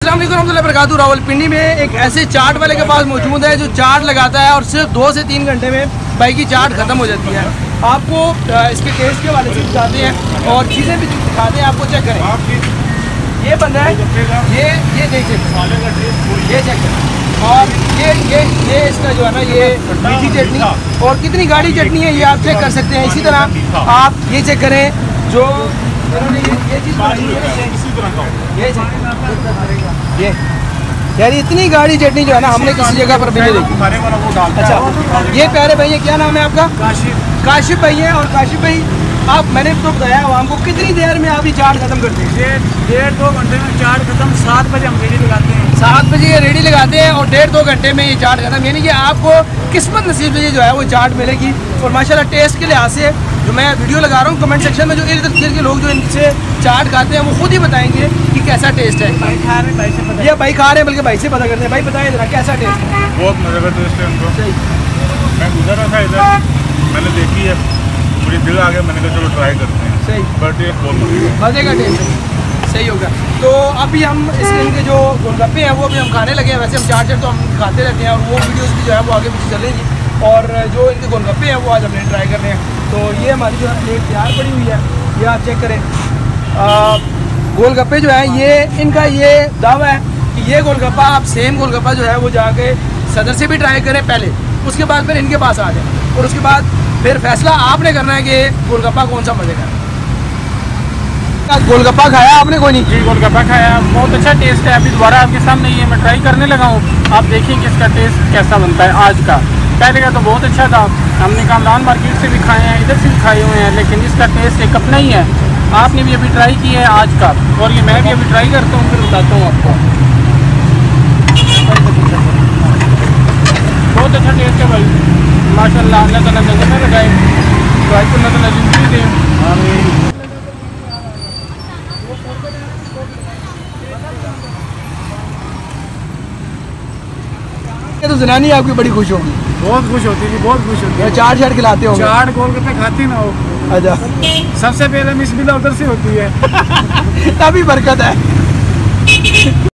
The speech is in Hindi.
अस्सलाम वालेकुम रहमतुल्लाहि व बरकातुहू। रावलपिंडी में एक ऐसे चाट वाले के पास मौजूद है जो चाट लगाता है और सिर्फ 2 से 3 घंटे में भाई की चाट ख़त्म हो जाती है। आपको इसके टेस्ट के वाले से दिखाते हैं और चीज़ें भी दिखाते हैं, आपको चेक करें। ये बंदा है, ये देखिए, ये चेक करें। और ये इसका जो है ना, ये मीठी चटनी और कितनी गाढ़ी चटनी है ये आप चेक कर सकते हैं। इसी तरह आप ये चेक करें जो ये चीज़ ये यार इतनी गाढ़ी चटनी जो है ना हमने किसी जगह पर भी नहीं देखी। अच्छा, ये प्यारे भाई, क्या नाम है आपका? काशिफ भाई है। और काशिफ भाई, आप मैंने तो बताया हमको कितनी देर में आप ये चाट खत्म करते हैं? 1.5-2 घंटे में चाट खत्म। 7 बजे हम रेडी लगाते हैं। 7 बजे ये रेडी लगाते हैं और 1.5-2 घंटे में ये चाट खत्म। यानी कि आपको किस्मत नसीब से जो है वो चाट मिलेगी। और माशाल्लाह टेस्ट के लिहाज से जो मैं वीडियो लगा रहा हूँ, कमेंट सेक्शन में जो इर्द गिर्द के लोग जो इनसे चाट खाते हैं वो खुद ही बताएंगे कि कैसा टेस्ट है। भाई खा रहे हैं, भाई से पता ये भाई खा रहे हैं, बल्कि भाई से पता करते हैं। भाई बताएं जरा कैसा टेस्ट है? बहुत मज़े का टेस्ट है इनको। मैं गुजर रहा था इधर, मैंने देखी है, मुझे दिल आ गया, मैंने कहा चलो ट्राई करते हैं। सही, बट ये बहुत मज़े का टेस्ट है। सही होगा। तो अभी हम इनके जो गोलगप्पे हैं वो अभी हम खाने लगे हैं। वैसे हम चाट तो हम खाते रहते हैं और वो वीडियोस भी जो है वो आगे पीछे चलेंगी। और जो इनके गोलगप्पे हैं वो आज हमने ट्राई करने हैं। तो ये हमारी जो है प्लेट तैयार पड़ी हुई है, ये आप चेक करें। गोलगप्पे जो है ये इनका ये दावा है कि ये गोलगप्पा आप सेम गोलगप्पा जो है वो जाके सदर से भी ट्राई करें पहले, उसके बाद फिर इनके पास आ जाए और उसके बाद फिर फैसला आपने करना है कि गोलगप्पा कौन सा मजे का। गोलगप्पा खाया आपने? कोई नहीं जी, गोलगप्पा खाया, बहुत अच्छा टेस्ट है। अभी दोबारा आपके सामने ये मैं ट्राई करने लगा हूँ। आप देखिए कि इसका टेस्ट कैसा बनता है आज का। पहले का तो बहुत अच्छा था, हमने कामरान मार्केट से भी खाए हैं, इधर से भी खाए हुए हैं, लेकिन इसका टेस्ट एक अपना ही है। आपने भी अभी ट्राई किया है आज का, और ये मैं भी अभी ट्राई करता हूँ, फिर बताता हूँ आपको। बहुत अच्छा टेस्ट है भाई, माशाल्लाह। अल्लाह ताला नज़र में लगाए, तो आज को अल्लाह ताला ज़िंदगी दे। तो जनानी आपकी बड़ी खुश होगी। बहुत खुश होती है, बहुत खुश होती है। चाट खिलाते हो? चाट गोलगप्पे खाती ना हो। अच्छा, सबसे पहले मिसबिल्ला उधर से होती है। तभी बरकत है।